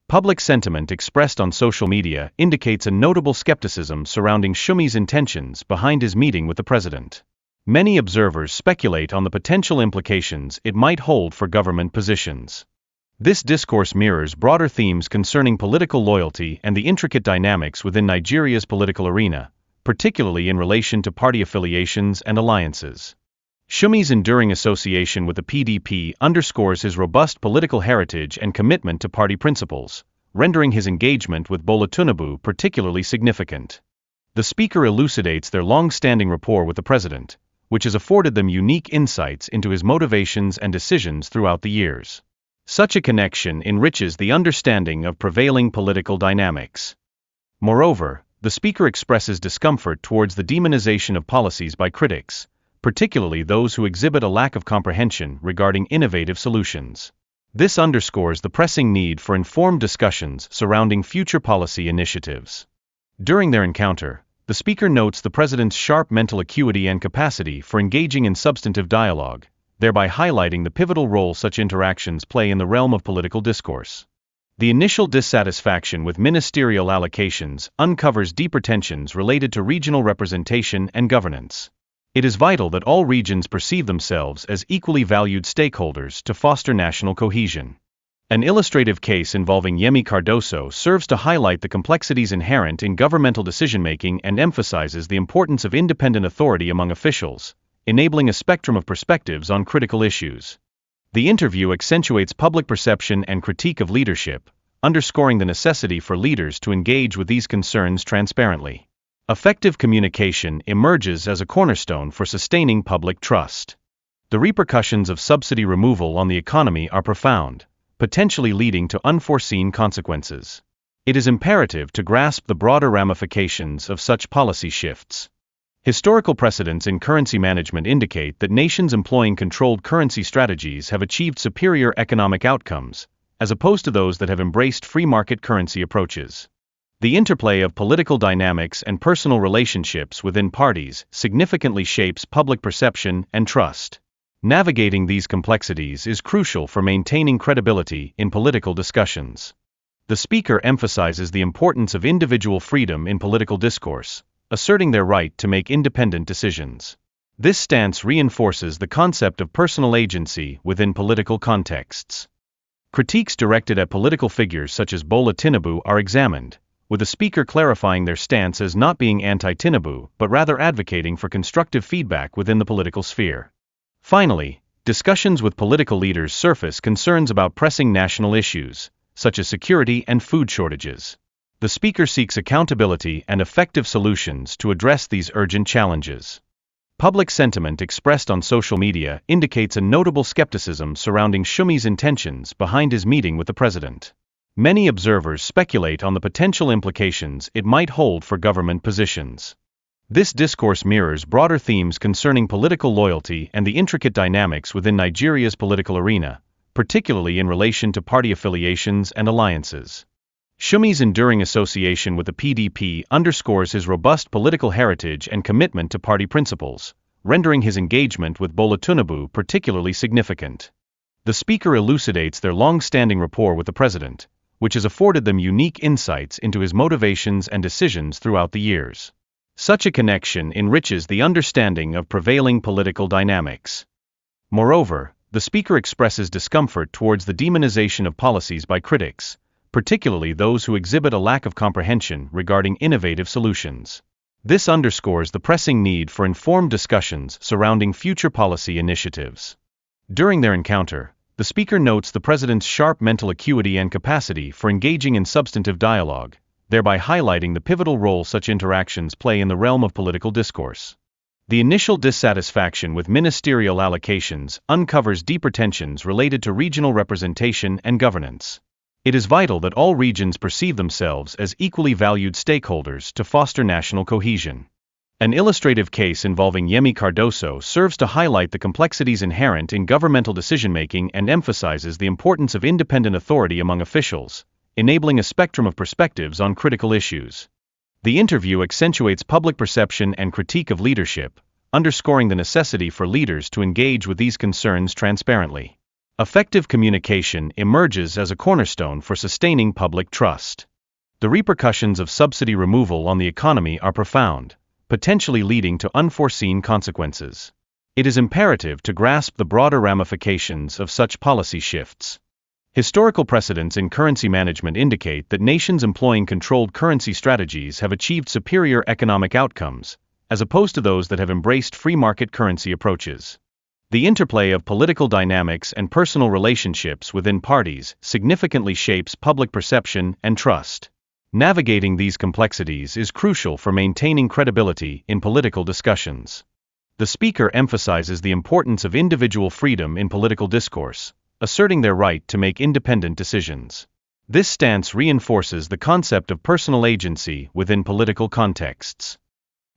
Public sentiment expressed on social media indicates a notable skepticism surrounding Sowunmi's intentions behind his meeting with the president. Many observers speculate on the potential implications it might hold for government positions. This discourse mirrors broader themes concerning political loyalty and the intricate dynamics within Nigeria's political arena, particularly in relation to party affiliations and alliances. Sowunmi's enduring association with the PDP underscores his robust political heritage and commitment to party principles, rendering his engagement with Bola Tinubu particularly significant. The speaker elucidates their long-standing rapport with the president, which has afforded them unique insights into his motivations and decisions throughout the years. Such a connection enriches the understanding of prevailing political dynamics. Moreover, the speaker expresses discomfort towards the demonization of policies by critics, particularly those who exhibit a lack of comprehension regarding innovative solutions. This underscores the pressing need for informed discussions surrounding future policy initiatives. During their encounter, the speaker notes the president's sharp mental acuity and capacity for engaging in substantive dialogue, thereby highlighting the pivotal role such interactions play in the realm of political discourse. The initial dissatisfaction with ministerial allocations uncovers deeper tensions related to regional representation and governance. It is vital that all regions perceive themselves as equally valued stakeholders to foster national cohesion. An illustrative case involving Yemi Cardoso serves to highlight the complexities inherent in governmental decision-making and emphasizes the importance of independent authority among officials, enabling a spectrum of perspectives on critical issues. The interview accentuates public perception and critique of leadership, underscoring the necessity for leaders to engage with these concerns transparently. Effective communication emerges as a cornerstone for sustaining public trust. The repercussions of subsidy removal on the economy are profound, potentially leading to unforeseen consequences. It is imperative to grasp the broader ramifications of such policy shifts. Historical precedents in currency management indicate that nations employing controlled currency strategies have achieved superior economic outcomes, as opposed to those that have embraced free market currency approaches. The interplay of political dynamics and personal relationships within parties significantly shapes public perception and trust. Navigating these complexities is crucial for maintaining credibility in political discussions. The speaker emphasizes the importance of individual freedom in political discourse, asserting their right to make independent decisions. This stance reinforces the concept of personal agency within political contexts. Critiques directed at political figures such as Bola Tinubu are examined, with the speaker clarifying their stance as not being anti-Tinubu but rather advocating for constructive feedback within the political sphere. Finally, discussions with political leaders surface concerns about pressing national issues, such as security and food shortages. The speaker seeks accountability and effective solutions to address these urgent challenges. Public sentiment expressed on social media indicates a notable skepticism surrounding Sowunmi's intentions behind his meeting with the president. Many observers speculate on the potential implications it might hold for government positions. This discourse mirrors broader themes concerning political loyalty and the intricate dynamics within Nigeria's political arena, particularly in relation to party affiliations and alliances. Sowunmi's enduring association with the PDP underscores his robust political heritage and commitment to party principles, rendering his engagement with Bola Tinubu particularly significant. The speaker elucidates their long-standing rapport with the president, which has afforded them unique insights into his motivations and decisions throughout the years. Such a connection enriches the understanding of prevailing political dynamics. Moreover, the speaker expresses discomfort towards the demonization of policies by critics, particularly those who exhibit a lack of comprehension regarding innovative solutions. This underscores the pressing need for informed discussions surrounding future policy initiatives. During their encounter, the speaker notes the president's sharp mental acuity and capacity for engaging in substantive dialogue, thereby highlighting the pivotal role such interactions play in the realm of political discourse. The initial dissatisfaction with ministerial allocations uncovers deeper tensions related to regional representation and governance. It is vital that all regions perceive themselves as equally valued stakeholders to foster national cohesion. An illustrative case involving Yemi Cardoso serves to highlight the complexities inherent in governmental decision-making and emphasizes the importance of independent authority among officials, enabling a spectrum of perspectives on critical issues. The interview accentuates public perception and critique of leadership, underscoring the necessity for leaders to engage with these concerns transparently. Effective communication emerges as a cornerstone for sustaining public trust. The repercussions of subsidy removal on the economy are profound, potentially leading to unforeseen consequences. It is imperative to grasp the broader ramifications of such policy shifts. Historical precedents in currency management indicate that nations employing controlled currency strategies have achieved superior economic outcomes, as opposed to those that have embraced free market currency approaches. The interplay of political dynamics and personal relationships within parties significantly shapes public perception and trust. Navigating these complexities is crucial for maintaining credibility in political discussions. The speaker emphasizes the importance of individual freedom in political discourse, asserting their right to make independent decisions. This stance reinforces the concept of personal agency within political contexts.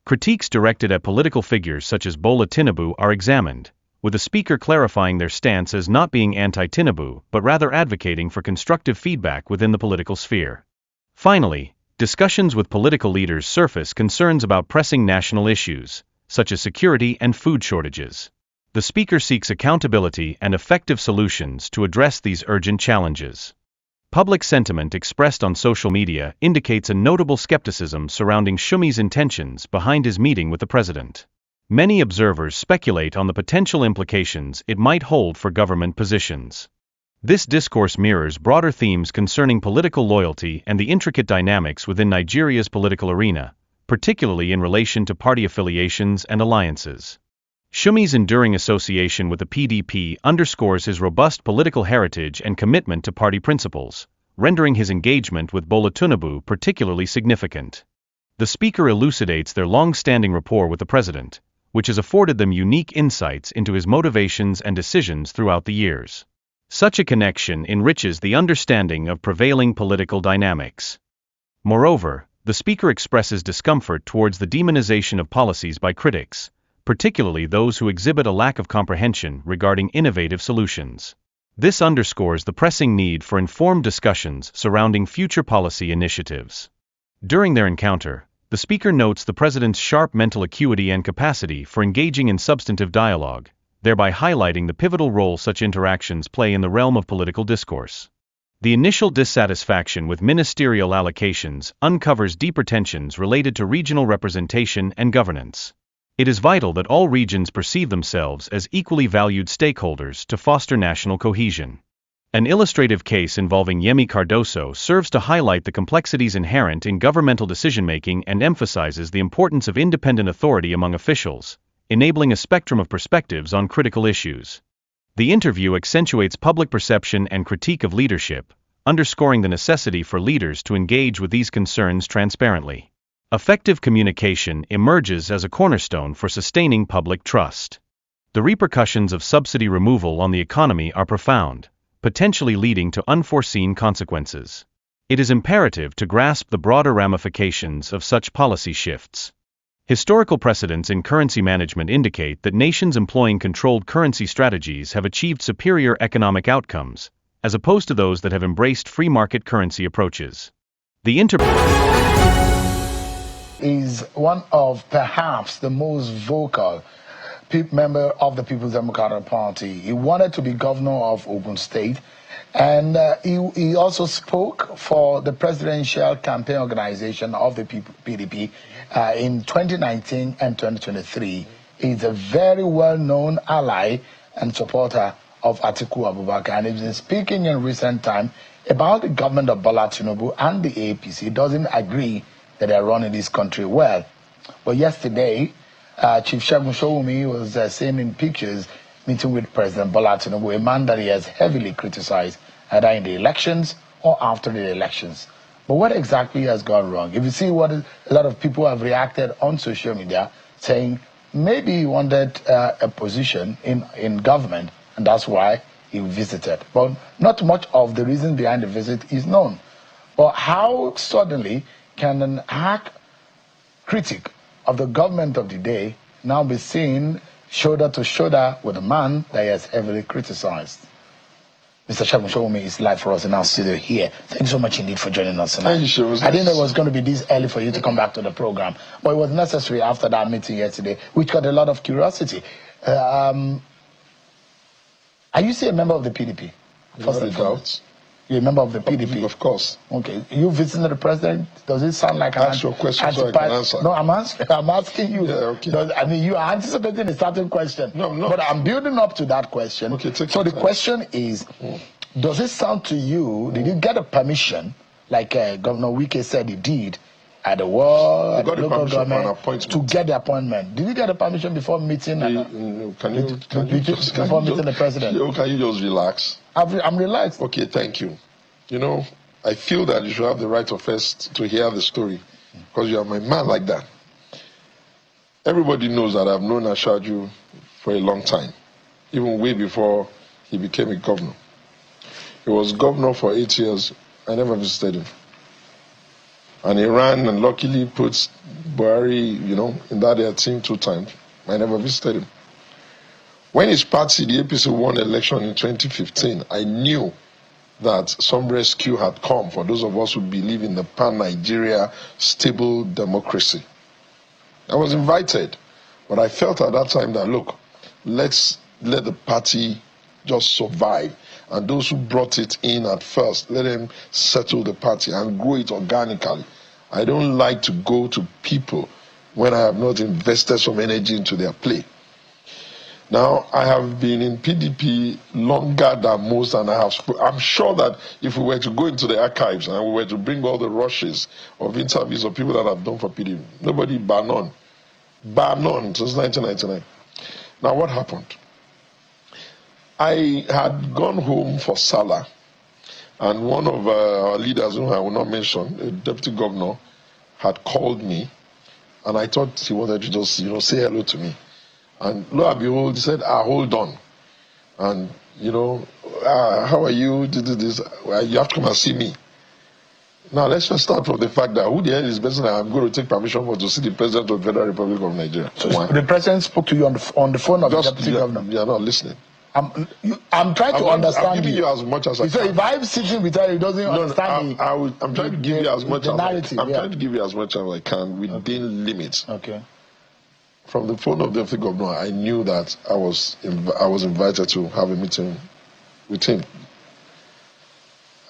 Critiques directed at political figures such as Bola Tinubu are examined, with the speaker clarifying their stance as not being anti-Tinubu but rather advocating for constructive feedback within the political sphere. Finally, discussions with political leaders surface concerns about pressing national issues, such as security and food shortages. The speaker seeks accountability and effective solutions to address these urgent challenges. Public sentiment expressed on social media indicates a notable skepticism surrounding Sowunmi's intentions behind his meeting with the president. Many observers speculate on the potential implications it might hold for government positions. This discourse mirrors broader themes concerning political loyalty and the intricate dynamics within Nigeria's political arena, particularly in relation to party affiliations and alliances. Sowunmi's enduring association with the PDP underscores his robust political heritage and commitment to party principles, rendering his engagement with Bola Tinubu particularly significant. The speaker elucidates their long-standing rapport with the president, which has afforded them unique insights into his motivations and decisions throughout the years. Such a connection enriches the understanding of prevailing political dynamics. Moreover, the speaker expresses discomfort towards the demonization of policies by critics, particularly those who exhibit a lack of comprehension regarding innovative solutions. This underscores the pressing need for informed discussions surrounding future policy initiatives. During their encounter, the speaker notes the president's sharp mental acuity and capacity for engaging in substantive dialogue, thereby highlighting the pivotal role such interactions play in the realm of political discourse. The initial dissatisfaction with ministerial allocations uncovers deeper tensions related to regional representation and governance. It is vital that all regions perceive themselves as equally valued stakeholders to foster national cohesion. An illustrative case involving Yemi Cardoso serves to highlight the complexities inherent in governmental decision-making and emphasizes the importance of independent authority among officials, enabling a spectrum of perspectives on critical issues. The interview accentuates public perception and critique of leadership, underscoring the necessity for leaders to engage with these concerns transparently. Effective communication emerges as a cornerstone for sustaining public trust. The repercussions of subsidy removal on the economy are profound, potentially leading to unforeseen consequences. It is imperative to grasp the broader ramifications of such policy shifts. Historical precedents in currency management indicate that nations employing controlled currency strategies have achieved superior economic outcomes, as opposed to those that have embraced free market currency approaches. The is one of perhaps the most vocal member of the People's Democratic Party. He wanted to be governor of Ogun State, and he also spoke for the presidential campaign organization of the PDP in 2019 and 2023. He's a very well-known ally and supporter of Atiku Abubakar, and he's been speaking in recent time about the government of Bola Tinubu and the APC. He doesn't agree that they're running this country well. But yesterday, Chief Sowunmi was seen in pictures meeting with President Bola Tinubu, a man that he has heavily criticized either in the elections or after the elections. But what exactly has gone wrong? If you see what a lot of people have reacted on social media, saying maybe he wanted a position in government, and that's why he visited. But not much of the reason behind the visit is known. But how suddenly can an hack critic of the government of the day now be seen shoulder to shoulder with a man that he has heavily criticized? Mr. Sowunmi is live for us in our studio here. Thank you so much indeed for joining us tonight. Thank you. I didn't know it was going to be this early for you to come back to the program, but it was necessary after that meeting yesterday, which got a lot of curiosity. Are you still a member of the PDP? First and foremost. You're a member of the PDP? Of course. Okay. You visiting the president? Does it sound like Ask your question so I can answer. No, I'm asking you. Yeah, okay. You are anticipating a certain question. No, I'm not. But I'm building up to that question. Okay, so the question is, does it sound to you, did you get a permission, like Governor Wike said he did, at the world, got the local government to get the appointment? Did you get a permission before meeting? Can you just meeting the president? Can you just relax? I'm relaxed. Okay, thank you. You know, I feel that you should have the right of first to hear the story, because you are my man like that. Everybody knows that I've known Ashaju for a long time, even way before he became a governor. He was governor for 8 years. I never visited him. And he ran and luckily put Buhari, in that team 2 times. I never visited him. When his party, the APC, won the election in 2015, I knew that some rescue had come for those of us who believe in the pan-Nigeria stable democracy. I was invited, but I felt at that time that, look, let's let the party just survive. And those who brought it in at first, let them settle the party and grow it organically. I don't like to go to people when I have not invested some energy into their play. Now, I have been in PDP longer than most, and I'm sure that if we were to go into the archives and we were to bring all the rushes of interviews of people that have done for PDP, nobody bar none since 1999. Now, what happened? I had gone home for Salah, and one of our leaders, whom I will not mention, a deputy governor, had called me, and I thought he wanted to just, say hello to me. And lo and behold, he said, hold on. And, how are you? This. You have to come and see me. Now, let's just start from the fact that who the hell is the person that I'm going to take permission for to see the President of the Federal Republic of Nigeria? So the President spoke to you on the phone of the Deputy Governor? You're not listening. I'm trying to understand I'm giving you as much as I can. So if I'm sitting with her, he doesn't understand I'm trying to give you as much as I'm trying to give you as much as I can within limits. Okay. From the phone of the Deputy Governor, I knew that I was invited to have a meeting with him.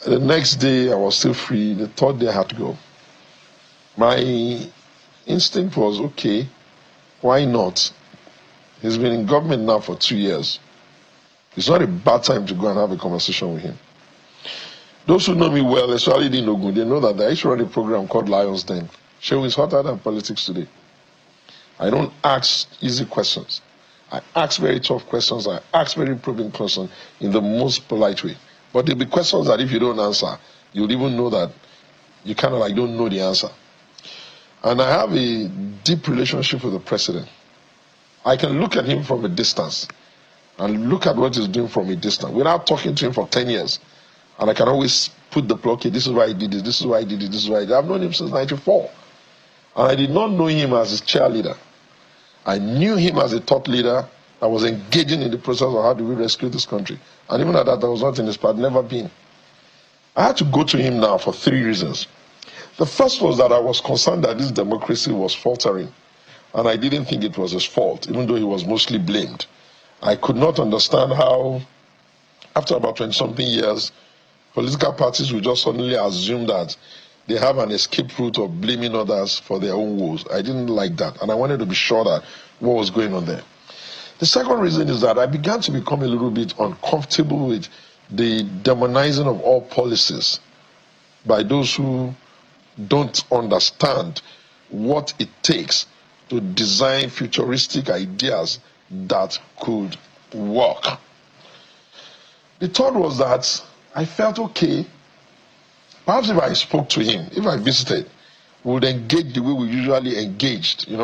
The next day, I was still free. The third day, I had to go. My instinct was, okay, why not? He's been in government now for 2 years. It's not a bad time to go and have a conversation with him. Those who know me well, especially in Ogun, they know that I used to run a program called Lions Den. Show is hotter than politics today. I don't ask easy questions. I ask very tough questions. I ask very probing questions in the most polite way. But there'll be questions that if you don't answer, you'll even know that you kind of don't know the answer. And I have a deep relationship with the president. I can look at him from a distance and look at what he's doing from a distance without talking to him for 10 years. And I can always put the block, okay, this is why I did it, this is why I did it, this is why I did it. I've known him since 94. And I did not know him as his cheerleader. I knew him as a thought leader that was engaging in the process of how do we rescue this country. And even at that, I was not in his part, never been. I had to go to him now for 3 reasons. The first was that I was concerned that this democracy was faltering. And I didn't think it was his fault, even though he was mostly blamed. I could not understand how, after about 20-something years, political parties would just suddenly assume that they have an escape route of blaming others for their own woes. I didn't like that, and I wanted to be sure that what was going on there. The second reason is that I began to become a little bit uncomfortable with the demonizing of all policies by those who don't understand what it takes to design futuristic ideas that could work. The third was that I felt, okay, perhaps if I spoke to him, if I visited, we would engage the way we usually engaged, and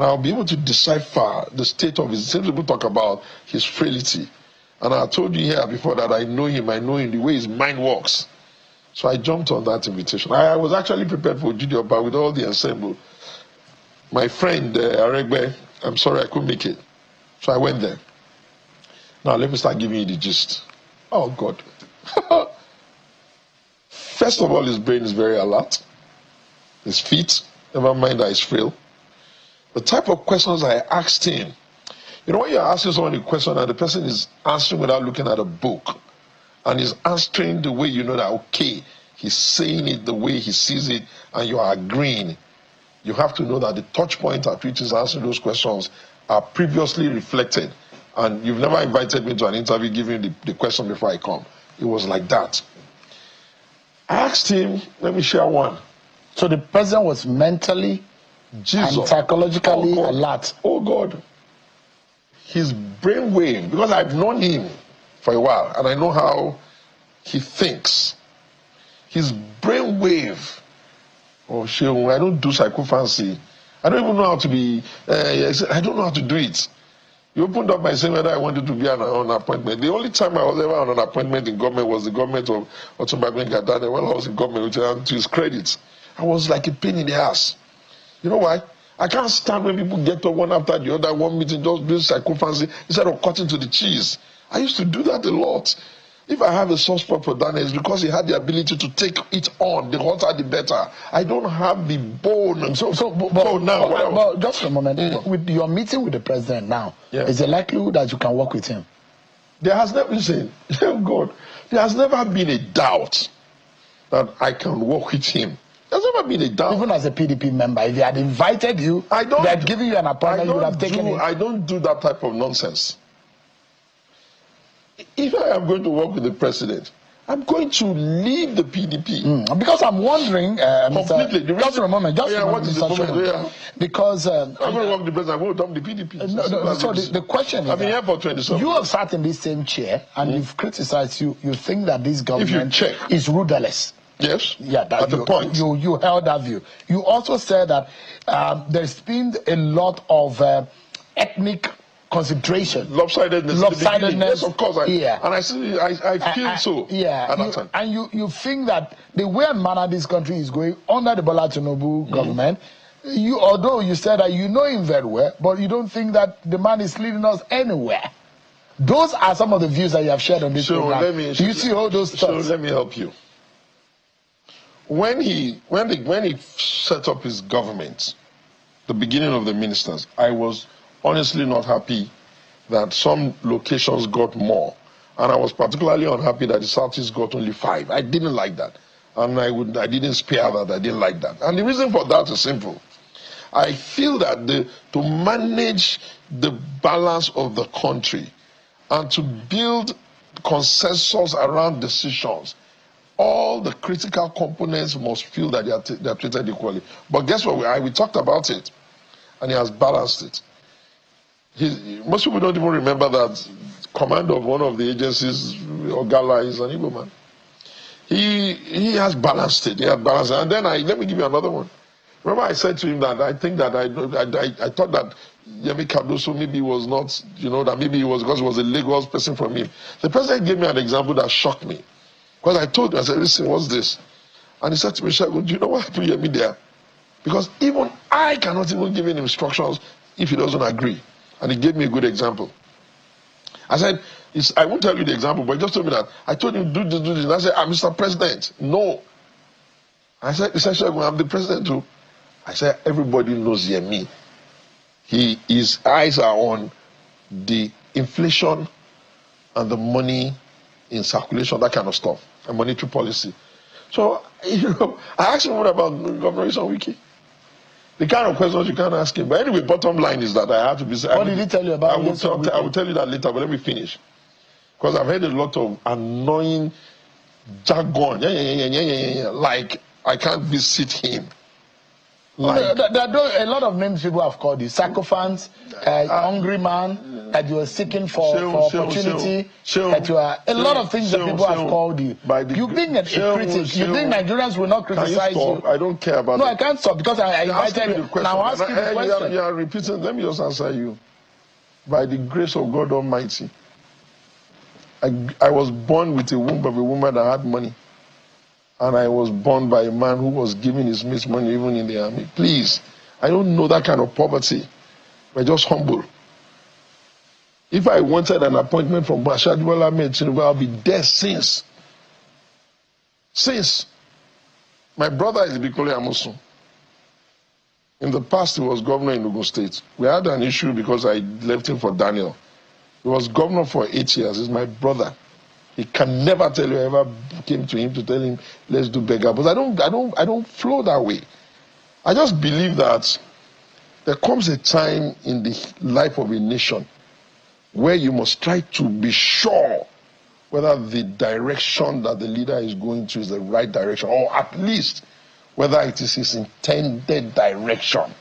I'll be able to decipher the state of his. Some people talk about his frailty. And I told you here before that I know him the way his mind works. So I jumped on that invitation. I was actually prepared for Junior, but with all the ensemble. My friend, Aregbe, I'm sorry I couldn't make it. So I went there. Now let me start giving you the gist. Oh, God. First of all, his brain is very alert. His feet, never mind that he's frail. The type of questions I asked him, You know, when you're asking someone a question and the person is answering without looking at a book, and is answering the way you know that, okay, he's saying it the way he sees it, and you are agreeing, you have to know that the touch point at which he's answering those questions are previously reflected. And you've never invited me to an interview giving the question before I come. It was like that. I asked him, let me share one. So the president was mentally and psychologically alert. Oh God. His brainwave, because I've known him for a while and I know how he thinks. His brainwave, oh Sowunmi, I don't do psychophancy. I don't even know how to be, I don't know how to do it. You opened up by saying whether I wanted to be on an appointment. The only time I was ever on an appointment in government was the government of Otumba Gadane when I was in government, which to his credit. I was like a pain in the ass. You know why? I can't stand when people get up one after the other, one meeting, just doing psychophancy instead of cutting to the cheese. I used to do that a lot. If I have a soft spot for Daniel, it's because he had the ability to take it on. The hotter, the better. I don't have the bone. But just a moment. With your meeting with the president now, is there likelihood that you can work with him? There has never been, God, there has never been a doubt that I can work with him. There's never been a doubt. Even as a PDP member, if they had invited you, they had given you an appointment, you would have taken it. I don't do that type of nonsense. If I am going to work with the president, I'm going to leave the PDP. Because I'm wondering, completely. Just a moment, because I'm going to work with the president, I'm going to dump the PDP. So the question is, I've been here for 27 you have sat in this same chair and you've criticized, you think that this government is rudderless. Yes. Yeah, at the point. You held that view. You also said that there's been a lot of ethnic concentration. Lopsidedness. Yes, of course. And I feel so. Yeah. And you think that the way and manner this country is going under the Bola Tinubu government, although you said that you know him very well, but you don't think that the man is leading us anywhere. Those are some of the views that you have shared on this program. Do you see all those thoughts? So let me help you. When he set up his government, the beginning of the ministers, I was honestly not happy that some locations got more. And I was particularly unhappy that the Southeast got only 5. I didn't like that. And I didn't spare that. I didn't like that. And the reason for that is simple. I feel that to manage the balance of the country and to build consensus around decisions, all the critical components must feel that they are treated equally. But guess what? We talked about it, and he has balanced it. Most people don't even remember that commander of one of the agencies, Ogala, is an Igbo man. He has balanced it. He has balanced it. And then let me give you another one. Remember I said to him that I think that I thought that Yemi Cardoso maybe was not, that maybe it was because he was a Lagos person from him. The president gave me an example that shocked me. Because I told him, I said, listen, what's this? And he said to me, Shagun, do you know why I put Yemi there? Because even I cannot even give him instructions if he doesn't agree. And he gave me a good example. I said, I won't tell you the example, but he just told me that. I told him, do this, do this. And I said, Mr. President, no. He said, Shagun, I'm the president too. I said, everybody knows Yemi. His eyes are on the inflation and the money in circulation, that kind of stuff, and monetary policy. So, I asked him what about Governor Sowunmi. The kind of questions you can't ask him. But anyway, bottom line is that I have to be... What did he tell you about I will tell you that later, but let me finish. Because I've heard a lot of annoying jargon. Like, I can't visit him. Like, there are a lot of names people have called you. Sycophant, hungry man, that you are seeking for opportunity, that you are... A lot of things that people have called you. You being a critic, you think Nigerians will not criticize you? I don't care about No, I can't stop because I invited you. Now I'll ask you the question. You are repeating. Let me just answer you. By the grace of God Almighty, I was born with a womb of a woman that had money. And I was born by a man who was giving his mates money even in the army. Please, I don't know that kind of poverty. We're just humble. If I wanted an appointment from Bola Tinubu, I'll be there since. My brother is Bikole Amusu. In the past, he was governor in Ogun State. We had an issue because I left him for Daniel. He was governor for 8 years. He's my brother. He can never tell you I ever came to him to tell him, let's do beggar. But I don't flow that way. I just believe that there comes a time in the life of a nation where you must try to be sure whether the direction that the leader is going to is the right direction, or at least whether it is his intended direction.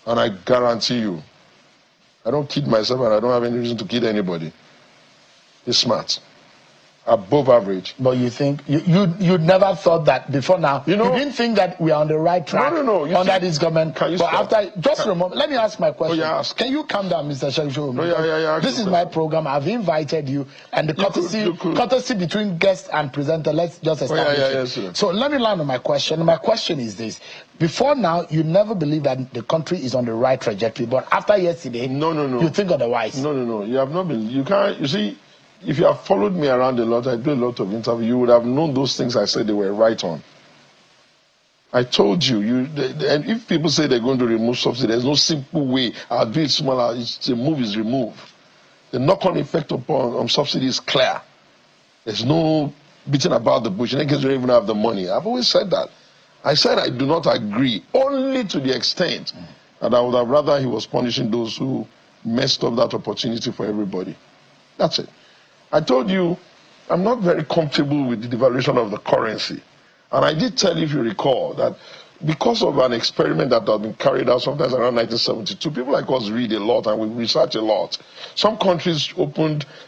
And I guarantee you, I don't kid myself and I don't have any reason to kid anybody. He's smart. Above average. But you think you never thought that before now? You know, you didn't think that we are on the right track no. under this government. Can you but stop? after just a moment, let me ask my question. Oh, yeah, ask. Can you calm down, Mr. Sowunmi? No, yeah. This is my program. I've invited you, and the courtesy between guest and presenter. Let's just establish it. Sir. So let me land on my question. My question is this: before now, you never believed that the country is on the right trajectory, but after yesterday, no, you think otherwise. No. You have not been. You can't. You see. If you have followed me around a lot, I do a lot of interviews, you would have known those things I said they were right on. I told you, and if people say they're going to remove subsidy, there's no simple way. I'll do it smaller. The move is removed. The knock-on effect on subsidy is clear. There's no beating about the bush. In any case, you don't even have the money. I've always said that. I said I do not agree, only to the extent that I would have rather he was punishing those who messed up that opportunity for everybody. That's it. I told you, I'm not very comfortable with the devaluation of the currency. And I did tell you, if you recall, that because of an experiment that had been carried out sometimes around 1972, people like us read a lot and we research a lot. Some countries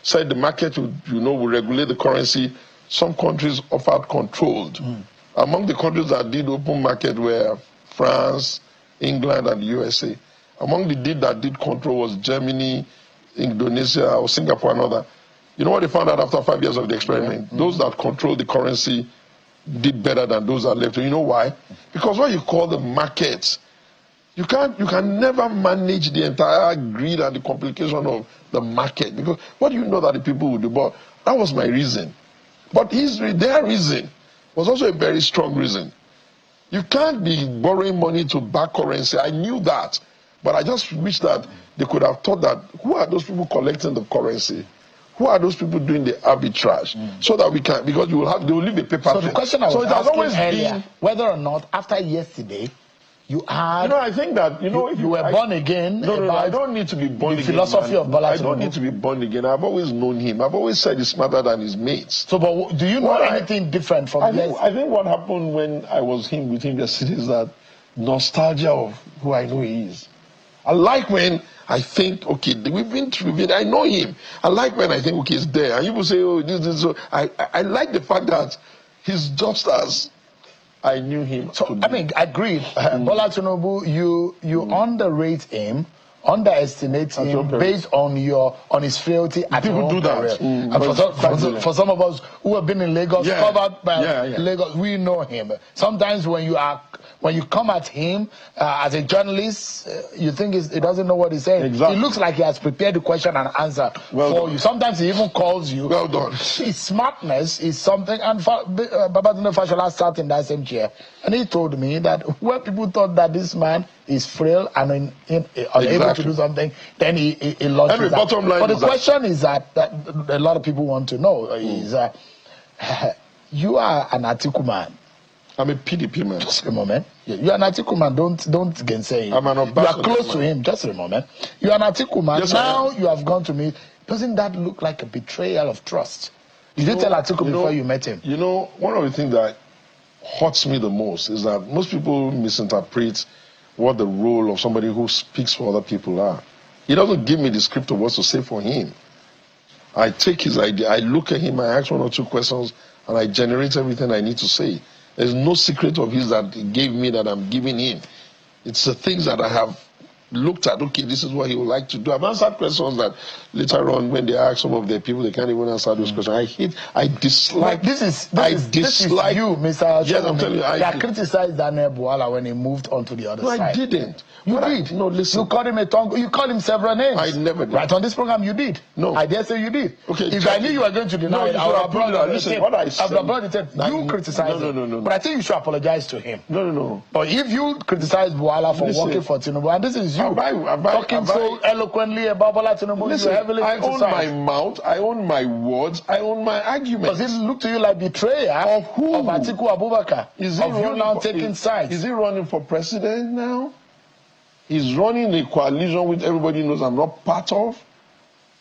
said the market would regulate the currency. Some countries offered controlled. Among the countries that did open market were France, England, and the USA. Among the that did control was Germany, Indonesia, or Singapore, and other. You know what they found out after 5 years of the experiment? Those that controlled the currency did better than those that left. You know why? Because what you call the market, you can never manage the entire greed and the complication of the market. Because what do you know that the people would do? But that was my reason. But their reason was also a very strong reason. You can't be borrowing money to back currency. I knew that. But I just wish that they could have thought that, who are those people collecting the currency? Who are those people doing the arbitrage? So that we can, because they will leave a paper. So the question I was asking earlier, whether or not after yesterday, you had... I think that, if you were born again. No, I don't need to be born again. The philosophy of Bola Tinubu. I don't need to be born again. I've always known him. I've always said he's smarter than his mates. So, but do you know anything different from this? I think what happened when I was with him yesterday is that nostalgia of who I know he is. I like when I think, okay, we've been, I know him. I like when I think, okay, he's there. And people say, oh, this. So I like the fact that he's just as I knew him. So, I mean, agreed. Bola Tinubu, you underrate him, underestimate him based on his frailty at people your own do that. And for some of us who have been in Lagos, covered by Lagos, we know him. Sometimes when you come at him as a journalist, you think he doesn't know what he's saying. Exactly. It looks like he has prepared the question and answer for you. Sometimes he even calls you. Well done. His smartness is something, and Babajide Fashola sat in that same chair, and he told me that when people thought that this man is frail and unable to do something, then he launches that. But the question is that a lot of people want to know is you are an Atiku man. I'm a PDP man. Just a moment. You're an Atiku man. Don't gainsay him. I'm an You are close to him. Just a moment. You're an Atiku man. Yes, now you have gone to me. Doesn't that look like a betrayal of trust? Did you tell Atiku before you met him? One of the things that hurts me the most is that most people misinterpret what the role of somebody who speaks for other people are. He doesn't give me the script of what to say for him. I take his idea, I look at him, I ask one or two questions, and I generate everything I need to say. There's no secret of his that he gave me that I'm giving him. It's the things that I have looked at, okay, this is what he would like to do. I've answered questions that later on, when they ask some of their people, they can't even answer those questions. I dislike. But this is you, Mr. Yes, I'm telling you. I criticized Daniel Bwala when he moved on to the other side. No, I didn't. You did. No, listen. You called him a tongue. You called him several names. I never did. Right on this program, you did. No. I dare say you did. Okay. If I knew you were going to deny it, I would have brought it. Listen, what I said. You criticized him. No. But I think you should apologize to him. No. But if you criticize Bwala for working for Tinubu, and this is you talking so eloquently about Bola Tinubu, listen, you heavily I criticized. own my mouth, I own my words, I own my arguments. Does it look to you like betrayal of who? Of Atiku Abubakar? Is he you now taking sides? Is he running for president now? He's running a coalition which everybody knows I'm not part of.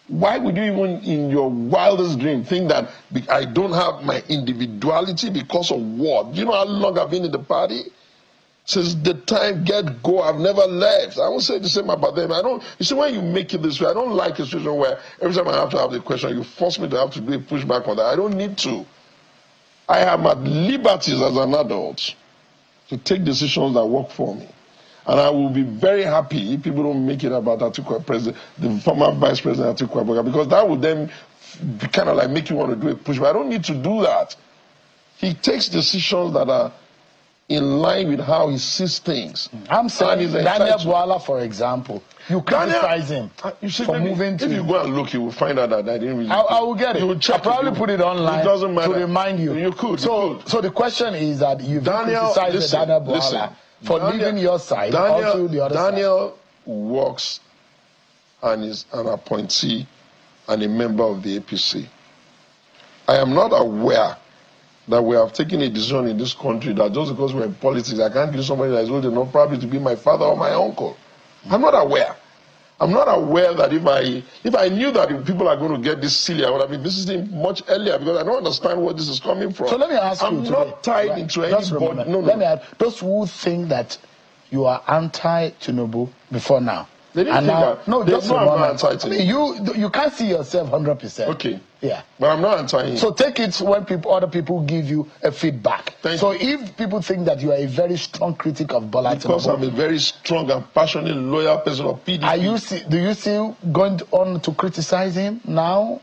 Why would you even in your wildest dream think that I don't have my individuality because of what? Do you know how long I've been in the party? Since the time get-go, I've never left. I won't say the same about them. You see, when you make it this way, I don't like a situation where every time I have to have the question, you force me to have to do a pushback on that. I don't need to. I am at liberties as an adult to take decisions that work for me. And I will be very happy if people don't make it about Atiku President, the former Vice President Atiku Abubakar, because that would then kind of like make you want to do a push. But I don't need to do that. He takes decisions that are in line with how he sees things. I'm saying Daniel Bwala, for example, you criticize him for moving to... If you go and look, you will find out that I didn't really... I will get it. I'll probably put it online. It doesn't matter. To remind you. You could. So the question is that you've criticized Daniel Bwala for leaving your side onto the other side. Daniel works and is an appointee and a member of the APC. I am not aware that we have taken a decision in this country that just because we're in politics, I can't give somebody that is old enough probably to be my father or my uncle. I'm not aware. I'm not aware that if I knew that if people are going to get this silly, I would have been visiting much earlier because I don't understand where this is coming from. So let me ask you I'm not tied into anybody. Let me ask those who think that you are anti-Tinubu before now. They didn't think that. No, just I'm not anti-Tinubu. I mean, you can't see yourself 100%. Okay. Yeah. But I'm not anti-him. So take it when other people give you a feedback. If people think that you are a very strong critic of Bola Tinubu, because I'm a very strong and passionate, loyal person of PDP. Do you still going on to criticize him now?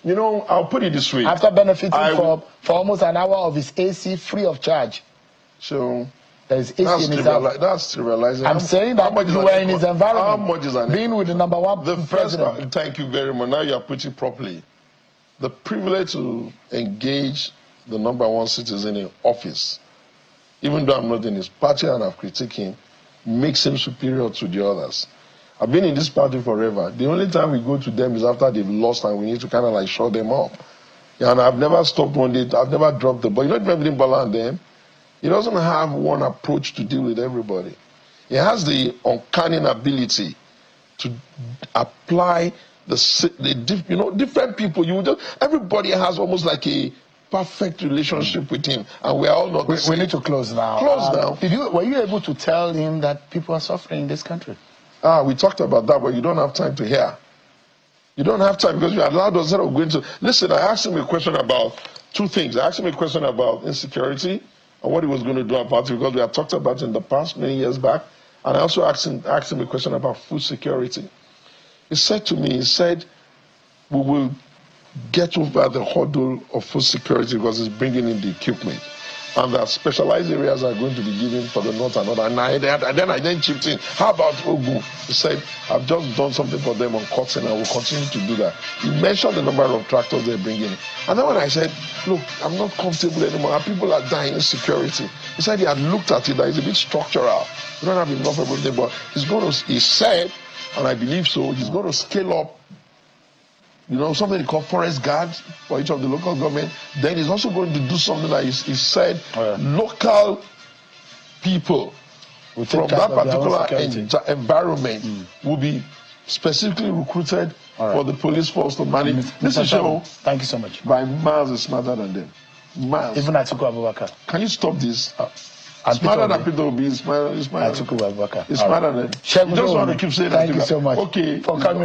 You know, I'll put it this way. After benefiting for almost an hour of his AC free of charge. So there is AC in his house. That's trivializing. I'm saying that you were in his environment. How much is an being with the number one president. Thank you very much. Now you are putting it properly. The privilege to engage the number one citizen in office, even though I'm not in his party and I've critiqued him, makes him superior to the others. I've been in this party forever. The only time we go to them is after they've lost and we need to kind of like shut them up. And I've never stopped one day. I've never dropped the ball. You know, if everything Bola and them, he doesn't have one approach to deal with everybody. He has the uncanny ability to apply different people. Everybody has almost like a perfect relationship with him, and we are all not. We need to close now. Were you able to tell him that people are suffering in this country? We talked about that, but you don't have time to hear. You don't have time because you allowed us instead of going to listen. I asked him a question about two things. I asked him a question about insecurity and what he was going to do about it because we had talked about it in the past many years back, and I also asked him a question about food security. He said to me, we will get over the hurdle of food security because it's bringing in the equipment. And that specialized areas are going to be given for the north and north. And then chipped in, how about Ogun? He said, I've just done something for them on Cotton and I will continue to do that. He mentioned the number of tractors they're bringing in. And then when I said, look, I'm not comfortable anymore. Our people are dying in security. He said he had looked at it, that it's a bit structural. We don't have enough of everything, but he said, and I believe so, he's going to scale up, something they call forest guards for each of the local government. Then he's also going to do something that he said local people from that particular environment will be specifically recruited for the police force to manage. This is thank you so much. By miles is smarter than them. Miles. Even Atiku Abubakar. Can you stop this? Smarter than Peter Obi is smarter. Atiku Abubakar. It's smarter than. You just want to keep saying that. Thank you so much. Okay. For coming.